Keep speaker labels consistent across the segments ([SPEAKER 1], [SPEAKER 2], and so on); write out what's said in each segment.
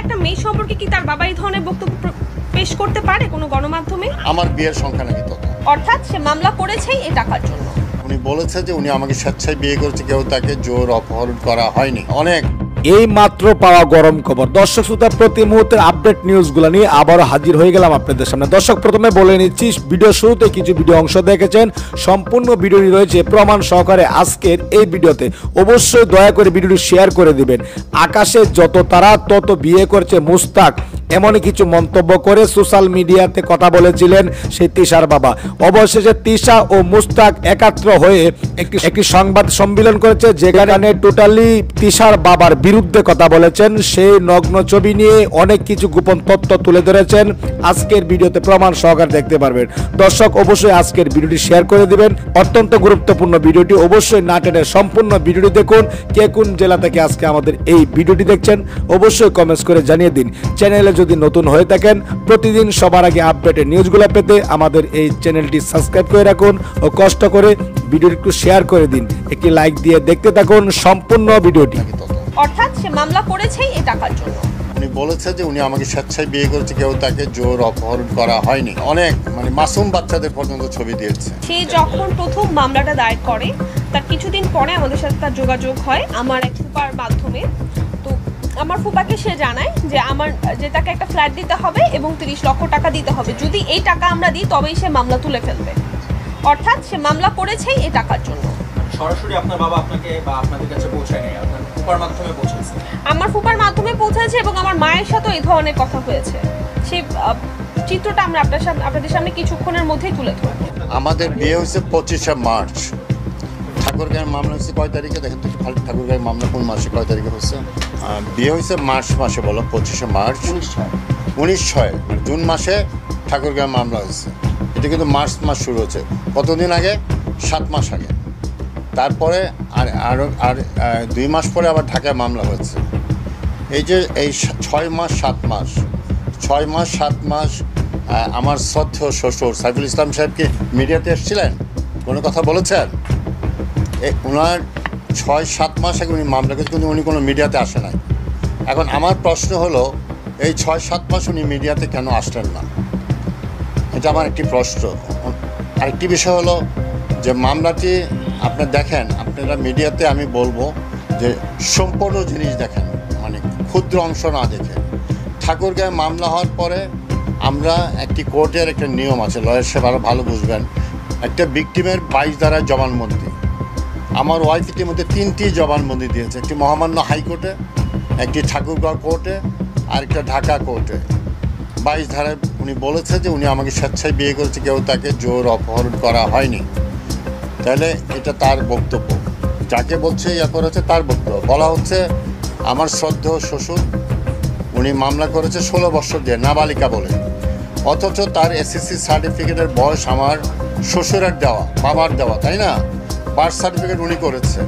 [SPEAKER 1] একটা মেয়ে সম্পর্কে কি তার বাবা এই ধরনের বক্তব্য পেশ করতে পারে কোনো গণমাধ্যমে?
[SPEAKER 2] আমার বিয়ের সংখ্যা নাকি তত।
[SPEAKER 1] অর্থাৎ সে মামলা করেছেই এই টাকার জন্য।
[SPEAKER 2] উনি বলেছে যে উনি আমাকে স্বেচ্ছায় বিয়ে করেছে, কেউ তাকে জোর অপহরণ করা হয়নি। অনেক
[SPEAKER 3] এই মাত্র পাওয়া গরম খবর। দর্শক শ্রোতা, প্রতি মুহূর্তের আপডেট নিউজগুলো নিয়ে আবারও হাজির হয়ে গেলাম আপনাদের সামনে। দর্শক, প্রথমে বলে নিচ্ছি, ভিডিও শুরুতে কিছু ভিডিও অংশ দেখেছেন, সম্পূর্ণ ভিডিওটি রয়েছে প্রমাণ সহকারে আজকের এই ভিডিওতে। অবশ্যই দয়া করে ভিডিওটি শেয়ার করে দিবেন। আকাশে যত তারা তত বিয়ে করছে মুস্তাক, এমনই কিছু মন্তব্য করে সোশ্যাল মিডিয়াতে কথা বলেছিলেন সেই তিশার বাবা। অবশেষে তিশা ও মুস্তাক একাত্র হয়ে একটি সংবাদ সম্মেলন করেছে, যেখানে টোটালি তিশার বাবার বিরুদ্ধে কথা বলেছেন। সেই নগ্ন ছবি নিয়ে অনেক কিছু গোপন তথ্য তুলে ধরেছেন। আজকের ভিডিওতে প্রমাণ সহকারে দেখতে পারবেন। দর্শক, অবশ্যই আজকের ভিডিওটি শেয়ার করে দিবেন। অত্যন্ত গুরুত্বপূর্ণ ভিডিওটি, অবশ্যই না টেনে সম্পূর্ণ ভিডিওটি দেখুন। কে কোন জেলা থেকে আজকে আমাদের এই ভিডিওটি দেখছেন অবশ্যই কমেন্টস করে জানিয়ে দিন। চ্যানেলে যদি নতুন হয়ে থাকেন, প্রতিদিন সবার আগে আপডেটের নিউজগুলো পেতে আমাদের এই চ্যানেলটি সাবস্ক্রাইব করে রাখুন ও কষ্ট করে ভিডিওটি একটু শেয়ার করে দিন। একটি লাইক দিয়ে দেখতে থাকুন সম্পূর্ণ ভিডিওটি।
[SPEAKER 1] অর্থাৎ সে মামলা করেছেই এই টাকার জন্য।
[SPEAKER 2] উনি বলেছে যে উনি আমাকে স্বেচ্ছায় বিয়ে করেছে, কেউ তাকে জোর অপহরণ করা হয়নি। অনেক মাসুম বাচ্চাদের পর্যন্ত ছবি দিয়েছে।
[SPEAKER 1] সে যখন প্রথম মামলাটা দায়ের করে তার কিছুদিন পরে আমাদের সাথে তার যোগাযোগ হয় আমার এক ফুপার মাধ্যমে। তো আমার ফুপাকে সে জানায় যে তাকে একটা ফ্ল্যাট দিতে হবে এবং 30 লক্ষ টাকা দিতে হবে। যদি এই টাকা আমরা দিই তবেই সে মামলা তুলে ফেলবে। অর্থাৎ সে মামলা করেছেই এই টাকার জন্য।
[SPEAKER 4] সরাসরি আপনার বাবা আপনাকে বা আপনাদের কাছে পৌঁছায় নাই, আপনার ফুপার মাধ্যমে পৌঁছেছে?
[SPEAKER 1] আমার ফুপার মাধ্যমে পৌঁছেছে এবং আমার মায়ের সাথে এই ধরনের কথা হয়েছে। সেই চিত্রটা আমরা আপনাদের সামনে কিছুক্ষণের মধ্যেই তুলে ধরব।
[SPEAKER 2] আমাদের বিয়ে হয়েছে 25শে মার্চ। ঠাকুরগাঁয়ের মামলা হয়েছে কয় তারিখে? দেখেন তো খালি ঠাকুরগাঁয়ের মামলা কোন মাসে কয় তারিখে হচ্ছে? বিয়ে হয়েছে মার্চ মাসে, বলো 25শে মার্চ 1906 জুন মাসে ঠাকুরগাঁয়ের মামলা হয়েছে। এটা কিন্তু মার্চ মাস শুরু হচ্ছে কতদিন আগে? 7 মাস আগে। তারপরে আর 2 মাস পরে আবার ঢাকায় মামলা হয়েছে। এই যে এই 6 মাস 7 মাস আমার শ্রদ্ধেয় শ্বশুর সাইফুল ইসলাম সাহেবকে মিডিয়াতে এসেছিলেন, কোনো কথা বলেছেন? ওনার 6-7 মাস আগে উনি মামলা করেছেন, কিন্তু উনি কোনো মিডিয়াতে আসে নাই। এখন আমার প্রশ্ন হলো, এই 6-7 মাস উনি মিডিয়াতে কেন আসলেন না? এটা আমার একটি প্রশ্ন। আরেকটি বিষয় হলো যে মামলাটি আপনারা মিডিয়াতে আমি বলবো যে সম্পূর্ণ জিনিস দেখেন, ক্ষুদ্র অংশ না দেখে। ঠাকুরগাঁয়ে মামলা হওয়ার পরে আমরা একটি কোর্টের একটা নিয়ম আছে, লয়ার সাহেব আরও ভালো বুঝবেন। একটা ভিকটিমের 22 ধারায় জবানবন্দি। আমার ওয়াইফ ইতিমধ্যে 3টি জবানবন্দি দিয়েছে, একটি মহামান্য হাইকোর্টে, একটি ঠাকুরগাঁও কোর্টে, আর একটা ঢাকা কোর্টে। 22 ধারায় উনি বলেছে যে উনি আমাকে স্বেচ্ছায় বিয়ে করেছে, কেউ তাকে জোর অপহরণ করা হয়নি। তাহলে এটা তার বক্তব্য, যাকে বলছে করেছে তার বক্তব্য। বলা হচ্ছে আমার শ্রদ্ধেয় শ্বশুর উনি মামলা করেছে 16 বছর দিয়ে, নাবালিকা বলে। অথচ তার এসএসসি সার্টিফিকেটের বয়স আমার শ্বশুরের দেওয়া, বাবার দেওয়া, তাই না? বার্থ সার্টিফিকেট উনি করেছে।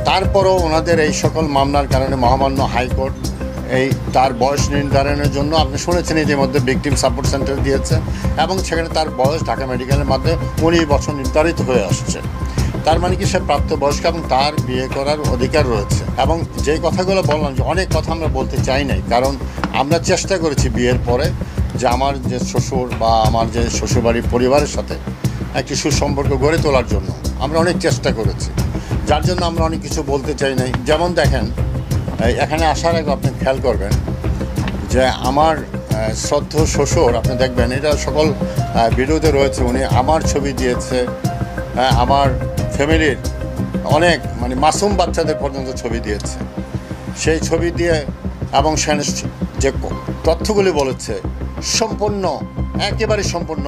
[SPEAKER 2] তারপরও ওনাদের এই সকল মামলার কারণে মহামান্য হাইকোর্ট তার বয়স নির্ধারণের জন্য, আপনি শুনেছেন ইতিমধ্যে ভিকটিম সাপোর্ট সেন্টার দিয়েছে, এবং সেখানে তার বয়স ঢাকা মেডিকেলের মাধ্যমে 19 বছর নির্ধারিত হয়ে আসছে। তার মানে কি সে প্রাপ্তবয়স্ক এবং তার বিয়ে করার অধিকার রয়েছে। এবং যেই কথাগুলো বললাম, যে অনেক কথা আমরা বলতে চাই নাই, কারণ আমরা চেষ্টা করেছি বিয়ের পরে যে আমার যে শ্বশুর বা আমার যে শ্বশুরবাড়ির পরিবারের সাথে একটি সুসম্পর্ক গড়ে তোলার জন্য আমরা অনেক চেষ্টা করেছি, যার জন্য আমরা অনেক কিছু বলতে চাই নাই। যেমন দেখেন, এখানে আসার আগে আপনি খেয়াল করবেন যে আমার শ্রদ্ধেয় শ্বশুর, আপনি দেখবেন এটা সকল ভিডিওতে রয়েছে, উনি আমার ছবি দিয়েছে, আমার ফ্যামিলির অনেক মাসুম বাচ্চাদের পর্যন্ত ছবি দিয়েছে। সেই ছবি দিয়ে এবং যে তথ্যগুলি বলেছে একেবারে সম্পূর্ণ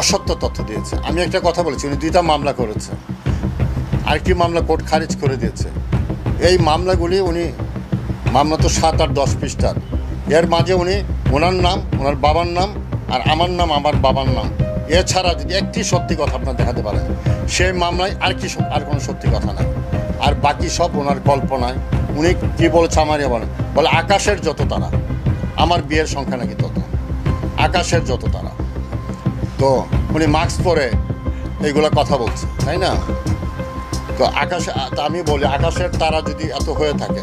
[SPEAKER 2] অসত্য তথ্য দিয়েছে। আমি একটা কথা বলেছি, উনি 2টা মামলা করেছে, আরেকটি মামলা কোর্ট খারিজ করে দিয়েছে। এই মামলাগুলি মামলা তো 7 আর 10 পৃষ্ঠার, এর মাঝে ওনার নাম, ওনার বাবার নাম, আর আমার নাম, আমার বাবার নাম, এছাড়া যদি একটি সত্যি কথা আপনার দেখাতে পারেন, সেই মামলায় আর কোনো সত্যি কথা নাই। আর বাকি সব ওনার কল্পনায়। উনি কী বলেছে আমারই বলে আকাশের যত তারা, আমার বিয়ের সংখ্যা নাকি তত। আকাশের যত তারা। তো উনি মাস্ক পরে এইগুলো কথা বলছে, তাই না? তো আমি বলি আকাশের তারা যদি এত হয়ে থাকে,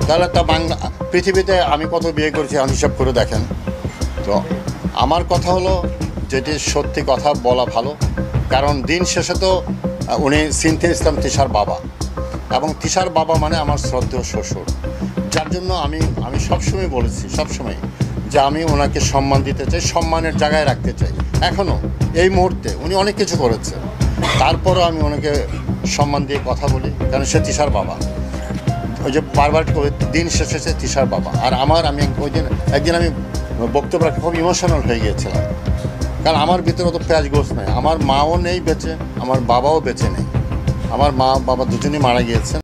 [SPEAKER 2] তাহলে তা বাংলা পৃথিবীতে আমি কত বিয়ে করেছি আমি হিসাব করে দেখেন। তো আমার কথা হলো যেটি সত্যি কথা বলা ভালো, কারণ দিন শেষে তো উনি সিনথিয়া ইসলাম তিশার বাবা, এবং তিশার বাবা মানে আমার শ্রদ্ধেয় শ্বশুর, যার জন্য আমি সবসময় বলেছি, সবসময় যে আমি ওনাকে সম্মান দিতে চাই, সম্মানের জায়গায় রাখতে চাই। এখনও এই মুহূর্তে উনি অনেক কিছু করেছে, তারপরও আমি ওনাকে সম্মান দিয়ে কথা বলি, কারণ সে তিশার বাবা। ওই যে বারবার করে দিন শেষে সে তিশার বাবা। আর আমি ওই দিন একদিন আমি বক্তব্য রাখতে খুব ইমোশনাল হয়ে গিয়েছিলাম, কারণ আমার ভিতরে অত পেঁয়াজ গোছ নেই, আমার মাও নেই বেঁচে, আমার বাবাও বেঁচে নেই, আমার মা বাবা দুজনেই মারা গিয়েছেন।